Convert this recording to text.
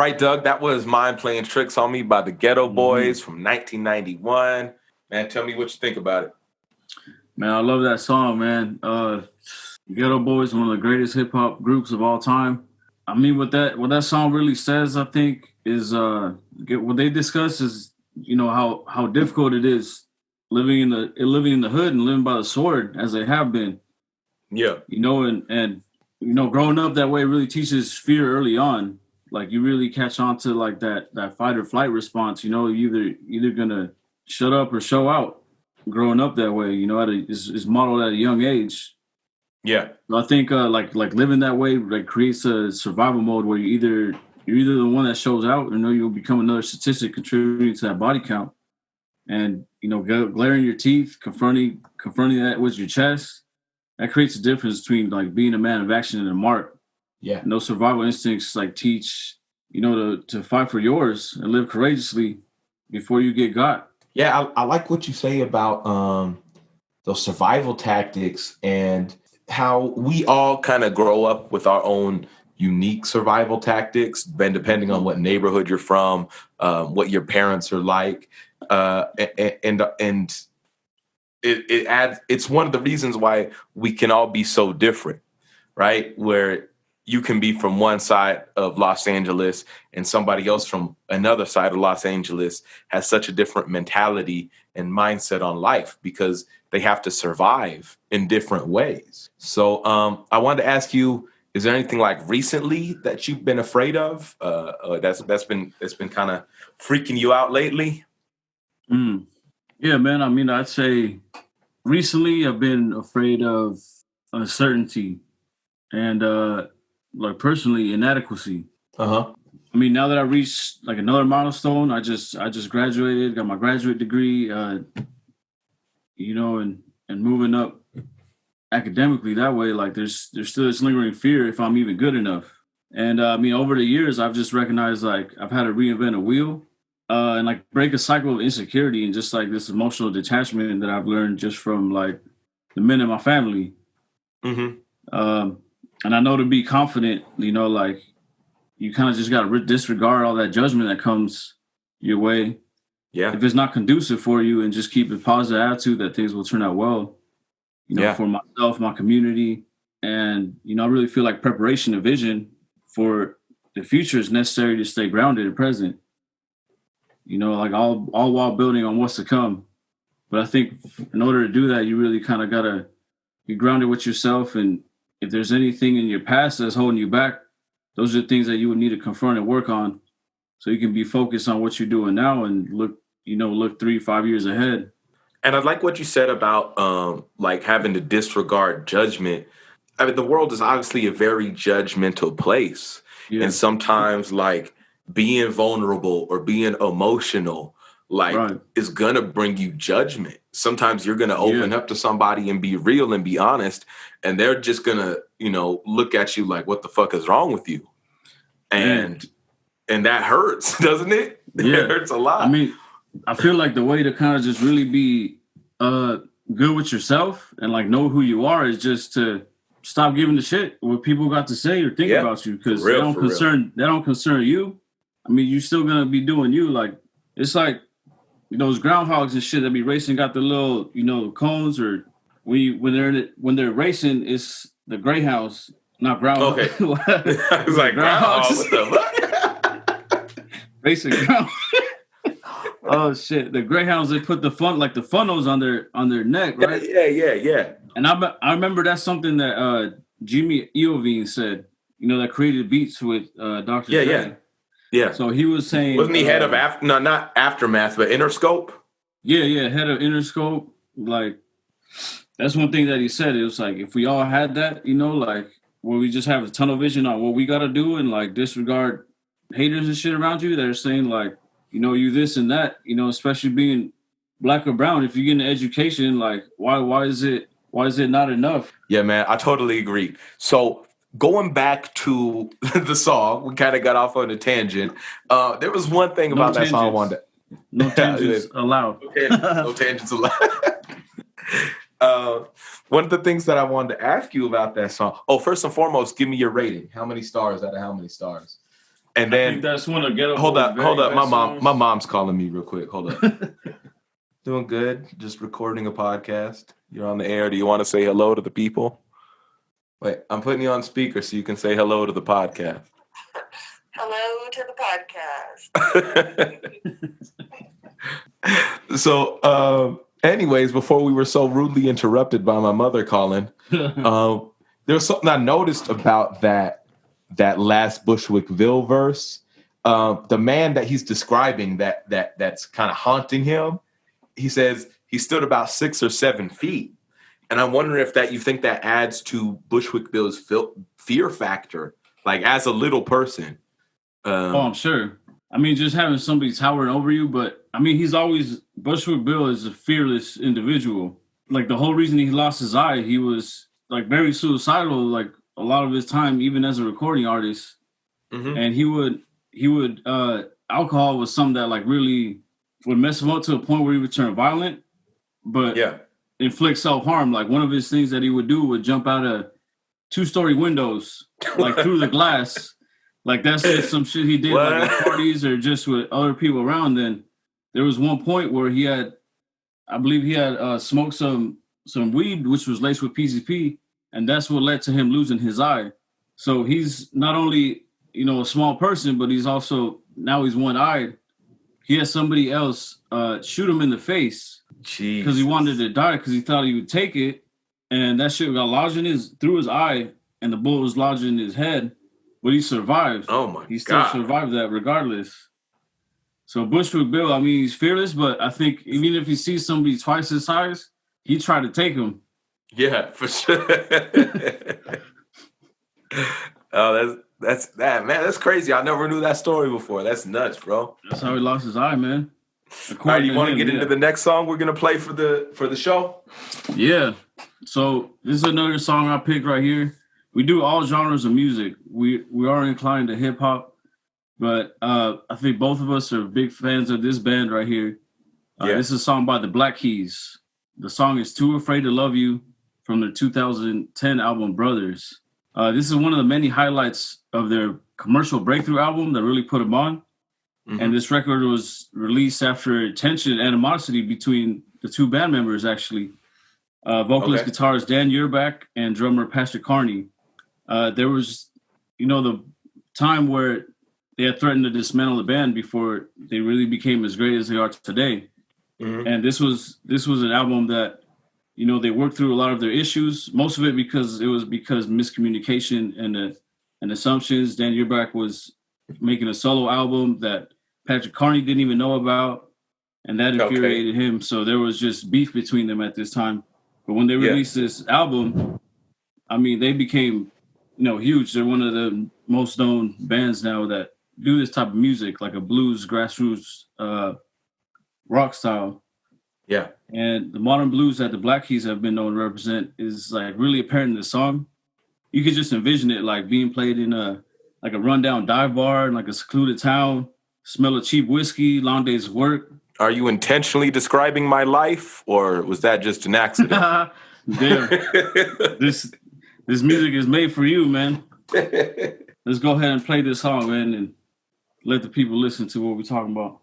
right, Doug, that was Mind Playing Tricks on Me by the Ghetto Mm-hmm. Boys from 1991. Man, tell me what you think about it. Man, I love that song, man. Ghetto Boys, one of the greatest hip hop groups of all time. I mean, what that song really says, I think, is what they discuss is, how difficult it is living in the hood and living by the sword as they have been. Yeah. And growing up that way really teaches fear early on. Like you really catch on to like that fight or flight response. You either gonna shut up or show out. Growing up that way, is modeled at a young age. Yeah. So I think like living that way like creates a survival mode where you're either the one that shows out or you'll become another statistic contributing to that body count. And glaring your teeth, confronting that with your chest, that creates a difference between like being a man of action and a mark. Yeah. And those survival instincts like teach, to fight for yours and live courageously before you get got. Yeah, I like what you say about those survival tactics and how we all kind of grow up with our own unique survival tactics, and depending on what neighborhood you're from, what your parents are like, and it adds. It's one of the reasons why we can all be so different, right? Where you can be from one side of Los Angeles and somebody else from another side of Los Angeles has such a different mentality and mindset on life because they have to survive in different ways. So I wanted to ask you, is there anything like recently that you've been afraid of that's been kind of freaking you out lately? Yeah, man. I mean, I'd say recently I've been afraid of uncertainty and like personally inadequacy. Uh-huh. I mean, now that I reached like another milestone, I just graduated, got my graduate degree, and moving up academically that way, like there's still this lingering fear if I'm even good enough. And I mean, over the years, I've just recognized like I've had to reinvent a wheel and like break a cycle of insecurity and just like this emotional detachment that I've learned just from like the men in my family. Mm-hmm. And I know to be confident, like you kind of just got to disregard all that judgment that comes your way. Yeah. If it's not conducive for you, and just keep a positive attitude that things will turn out well, for myself, my community. And, I really feel like preparation and vision for the future is necessary to stay grounded and present, like all while building on what's to come. But I think in order to do that, you really kind of got to be grounded with yourself. And if there's anything in your past that's holding you back, those are the things that you would need to confront and work on so you can be focused on what you're doing now and look 3-5 years ahead. And I like what you said about like having to disregard judgment. I mean, the world is obviously a very judgmental place. Yeah. And sometimes like being vulnerable or being emotional, like is going to bring you judgment. Sometimes you're going to open up to somebody and be real and be honest. And they're just going to, look at you like, what the fuck is wrong with you? And that hurts, doesn't it? Yeah. It hurts a lot. I mean, I feel like the way to kind of just really be good with yourself and like know who you are is just to stop giving a shit what people got to say or think about you, because they don't concern you. I mean, you're still gonna be doing you. Like it's like those groundhogs and shit that be racing got the little cones, or when they're racing, it's the greyhounds, not groundhogs. Okay, I was like groundhogs. What the fuck? Racing ground. Oh shit! The greyhounds, they put the funnels on their neck, right? Yeah. And I remember that's something that Jimmy Iovine said. That created Beats with Dr. Dre. Yeah. So he was saying, wasn't he head of not Aftermath, but Interscope? Yeah, head of Interscope. Like that's one thing that he said. It was like if we all had that, like where we just have a tunnel vision on what we got to do and like disregard haters and shit around you that are saying like, you this and that, especially being black or brown. If you get an education, like why is it not enough? Yeah, man, I totally agree. So going back to the song, we kind of got off on a tangent. There was one thing about that song I wanted to... No tangents allowed. No tangents allowed. One of the things that I wanted to ask you about that song. Oh, first and foremost, give me your rating. How many stars out of how many stars? And then I think that's one of Ghetto hold Boy's up. very best songs. My mom's calling me real quick. Hold up. Doing good. Just recording a podcast. You're on the air. Do you want to say hello to the people? Wait, I'm putting you on speaker so you can say hello to the podcast. Hello to the podcast. So, anyways, before we were so rudely interrupted by my mother calling, there's something I noticed about that last Bushwickville verse. The man that he's describing that's kind of haunting him, he says he stood about 6 or 7 feet. And I'm wondering if you think that adds to Bushwickville's fear factor, like as a little person. I'm sure. I mean, just having somebody towering over you, but I mean, Bushwick Bill is a fearless individual. Like the whole reason he lost his eye, he was like very suicidal, like a lot of his time, even as a recording artist. Mm-hmm. And he would alcohol was something that like really would mess him up to a point where he would turn violent, but inflict self-harm. Like one of his things that he would do would jump out of 2-story windows, like through the glass. Like that's just some shit he did like at parties or just with other people around. Then there was one point where I believe he had smoked some weed, which was laced with PCP, and that's what led to him losing his eye. So he's not only, a small person, but he's one-eyed. He had somebody else shoot him in the face because he wanted to die because he thought he would take it, and that shit got lodged through his eye, and the bullet was lodged in his head, but he survived. Oh my God! He still survived that regardless. So Bushwick Bill, I mean, he's fearless, but I think even if he sees somebody twice his size, he tried to take him. Yeah, for sure. Oh, that's that, man. That's crazy. I never knew that story before. That's nuts, bro. That's how he lost his eye, man. All right, you want to get into the next song we're gonna play for the show? Yeah. So this is another song I picked right here. We do all genres of music. We are inclined to hip hop, but I think both of us are big fans of this band right here. This is a song by the Black Keys. The song is "Too Afraid to Love You" from their 2010 album Brothers. This is one of the many highlights of their commercial breakthrough album that really put them on. Mm-hmm. And this record was released after tension and animosity between the two band members, actually. Vocalist guitarist Dan Yearback and drummer Patrick Carney. There was, the time where they had threatened to dismantle the band before they really became as great as they are today. Mm-hmm. And this was an album that, they worked through a lot of their issues, most of it because miscommunication and assumptions. Dan Yearback was making a solo album that Patrick Carney didn't even know about, and that infuriated him. So there was just beef between them at this time. But when they released this album, I mean, they became, huge. They're one of the most known bands now that do this type of music, like a blues, grassroots, rock style. Yeah. And the modern blues that the Black Keys have been known to represent is like really apparent in the song. You could just envision it like being played in a rundown dive bar in like a secluded town, smell of cheap whiskey, long day's work. Are you intentionally describing my life, or was that just an accident? Damn. This music is made for you, man. Let's go ahead and play this song, man, and let the people listen to what we're talking about.